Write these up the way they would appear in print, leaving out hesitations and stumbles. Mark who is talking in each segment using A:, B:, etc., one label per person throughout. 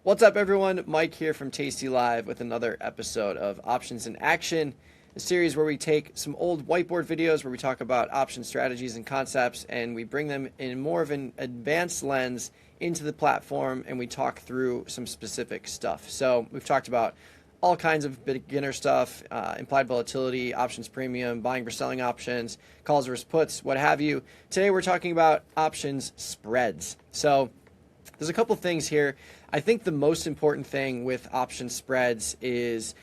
A: What's up, everyone? Mike here from tastylive with another episode of Options in Action, a series where we take some old whiteboard videos where we talk about option strategies and concepts, and we bring them in more of an advanced lens into the platform, and we talk through some specific stuff. So we've talked about all kinds of beginner stuff, implied volatility, options premium, buying or selling options, calls versus puts, what have you. Today we're talking about options spreads. So there's a couple things here. I think the most important thing with option spreads is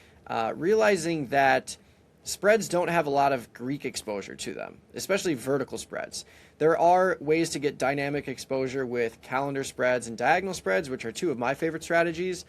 A: realizing that spreads don't have a lot of Greek exposure to them, especially vertical spreads. There are ways to get dynamic exposure with calendar spreads and diagonal spreads, which are two of my favorite strategies.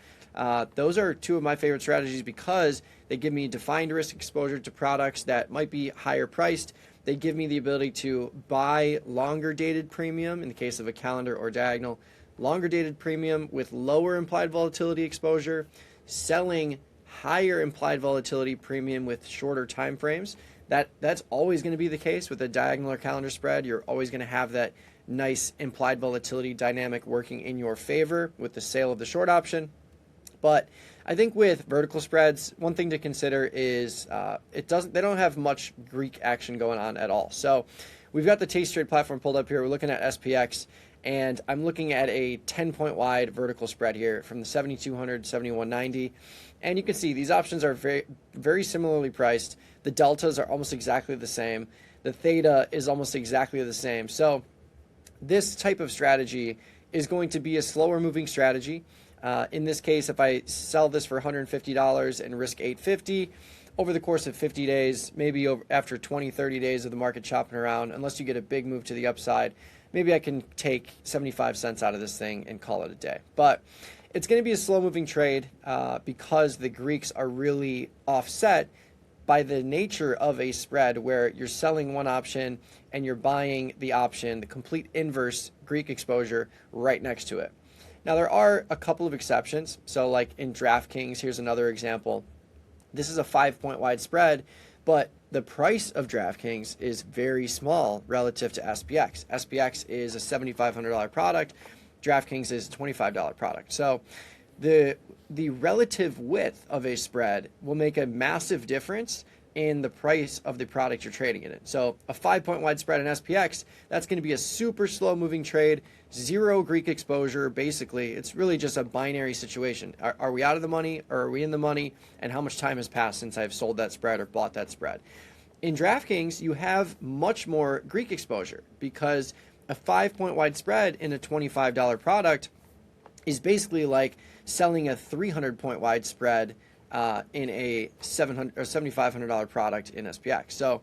A: Those are two of my favorite strategies because they give me defined risk exposure to products that might be higher priced. They give me the ability to buy longer dated premium in the case of a calendar or diagonal, longer dated premium with lower implied volatility exposure, selling higher implied volatility premium with shorter time frames. That's always going to be the case with a diagonal or calendar spread. You're always going to have that nice implied volatility dynamic working in your favor with the sale of the short option. But I think with vertical spreads, one thing to consider is they don't have much Greek action going on at all. So we've got the tastytrade platform pulled up here. We're looking at SPX, and I'm looking at a 10-point wide vertical spread here from the 7,200 to 7,190. And you can see these options are very similarly priced. The deltas are almost exactly the same. The theta is almost exactly the same. So this type of strategy is going to be a slower moving strategy. In this case, if I sell this for $150 and risk $850 over the course of 50 days, maybe after 20, 30 days of the market chopping around, unless you get a big move to the upside, maybe I can take 75 cents out of this thing and call it a day. But it's going to be a slow moving trade because the Greeks are really offset by the nature of a spread where you're selling one option and you're buying the option, the complete inverse Greek exposure right next to it. Now, there are a couple of exceptions. So like in DraftKings, here's another example. This is a 5-point wide spread, but the price of DraftKings is very small relative to SPX. SPX is a $7,500 product. DraftKings is a $25 product. So the relative width of a spread will make a massive difference in the price of the product you're trading it in. So a 5-point wide spread in SPX, that's going to be a super slow moving trade, zero Greek exposure. Basically, it's really just a binary situation. Are we out of the money or are we in the money? And how much time has passed since I've sold that spread or bought that spread? In DraftKings, you have much more Greek exposure because a 5-point wide spread in a $25 product is basically like selling a 300-point wide spread in a $700 or $7,500 product in SPX. So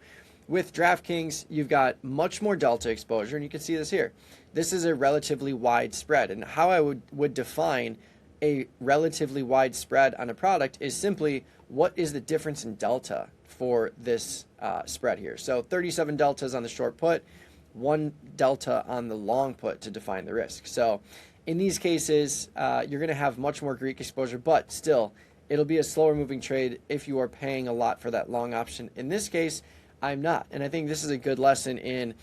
A: with DraftKings, you've got much more delta exposure, and you can see this here. This is a relatively wide spread, and how I would define a relatively wide spread on a product is simply what is the difference in delta for this spread here. So 37 deltas on the short put, 1 delta on the long put to define the risk. So in these cases, you're going to have much more Greek exposure, but still, it'll be a slower moving trade if you are paying a lot for that long option. In this case, I'm not. And I think this is a good lesson in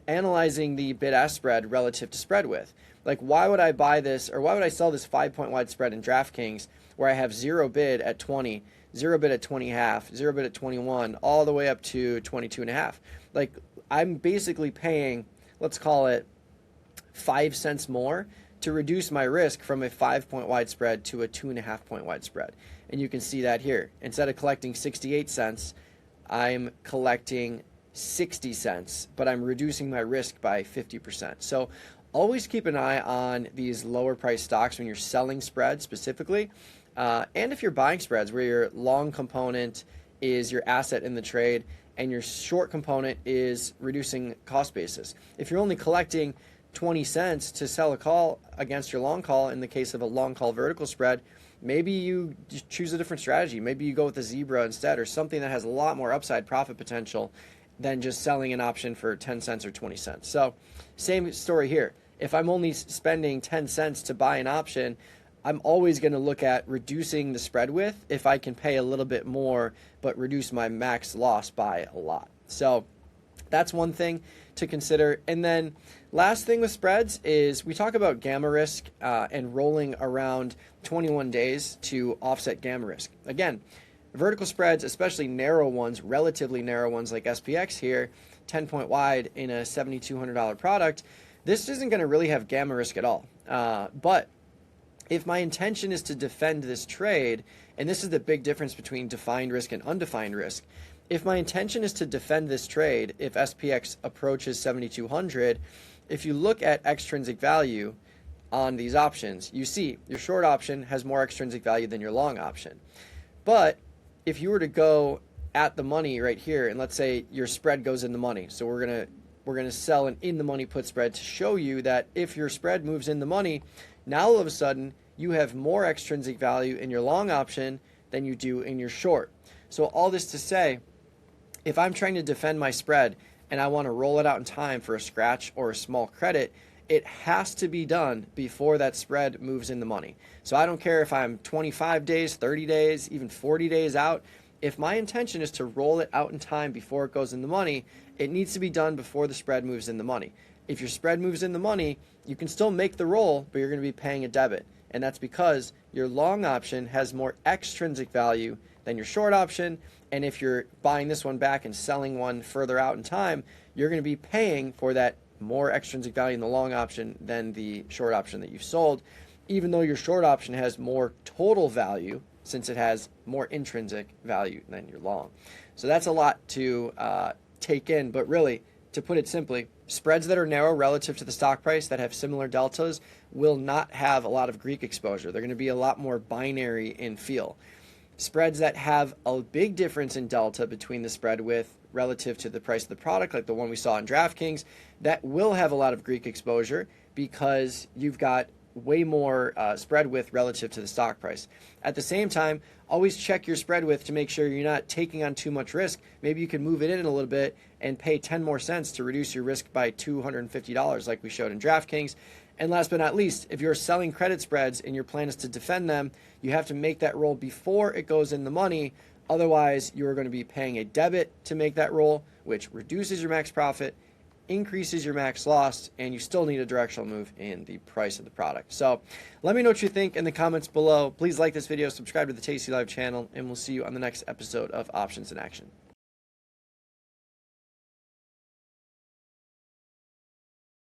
A: analyzing the bid-ask spread relative to spread width. Like, why would I buy this, or why would I sell this 5-point wide spread in DraftKings where I have zero bid at 20, zero bid at 20.5, zero bid at 21, all the way up to 22.5? Like, I'm basically paying, let's call it 5 cents more to reduce my risk from a 5-point wide spread to a 2.5-point wide spread. And you can see that here. Instead of collecting 68 cents, I'm collecting 60 cents, but I'm reducing my risk by 50%. So always keep an eye on these lower price stocks when you're selling spreads specifically. And if you're buying spreads where your long component is your asset in the trade and your short component is reducing cost basis. If you're only collecting 20 cents to sell a call against your long call in the case of a long call vertical spread, maybe you choose a different strategy. Maybe you go with a zebra instead, or something that has a lot more upside profit potential than just selling an option for 10 cents or 20 cents. So same story here. If I'm only spending 10 cents to buy an option, I'm always going to look at reducing the spread width if I can pay a little bit more but reduce my max loss by a lot. So that's one thing to consider. And then last thing with spreads is we talk about gamma risk and rolling around 21 days to offset gamma risk. Again, vertical spreads, especially narrow ones, relatively narrow ones like SPX here, 10 point wide in a $7,200 product, this isn't going to really have gamma risk at all. But if my intention is to defend this trade, and this is the big difference between defined risk and undefined risk, if my intention is to defend this trade, if SPX approaches 7,200, if you look at extrinsic value on these options, you see your short option has more extrinsic value than your long option. But if you were to go at the money right here, and let's say your spread goes in the money, so we're gonna sell an in the money put spread to show you that if your spread moves in the money, now all of a sudden you have more extrinsic value in your long option than you do in your short. So all this to say, if I'm trying to defend my spread and I want to roll it out in time for a scratch or a small credit, it has to be done before that spread moves in the money. So I don't care if I'm 25 days, 30 days, even 40 days out. If my intention is to roll it out in time before it goes in the money, it needs to be done before the spread moves in the money. If your spread moves in the money, you can still make the roll, but you're going to be paying a debit. And that's because your long option has more extrinsic value than your short option. And if you're buying this one back and selling one further out in time, you're going to be paying for that more extrinsic value in the long option than the short option that you've sold, even though your short option has more total value since it has more intrinsic value than your long. So that's a lot to take in, but really, to put it simply, spreads that are narrow relative to the stock price that have similar deltas will not have a lot of Greek exposure. They're going to be a lot more binary in feel. Spreads that have a big difference in delta between the spread width relative to the price of the product, like the one we saw in DraftKings, that will have a lot of Greek exposure because you've got way more spread width relative to the stock price. At the same time, always check your spread width to make sure you're not taking on too much risk. Maybe you can move it in a little bit and pay 10 more cents to reduce your risk by $250 like we showed in DraftKings. And last but not least, if you're selling credit spreads and your plan is to defend them, you have to make that roll before it goes in the money. Otherwise, you're going to be paying a debit to make that roll, which reduces your max profit, increases your max loss, and you still need a directional move in the price of the product. So let me know what you think in the comments below. Please like this video, subscribe to the Tasty Live channel, and we'll see you on the next episode of Options in Action.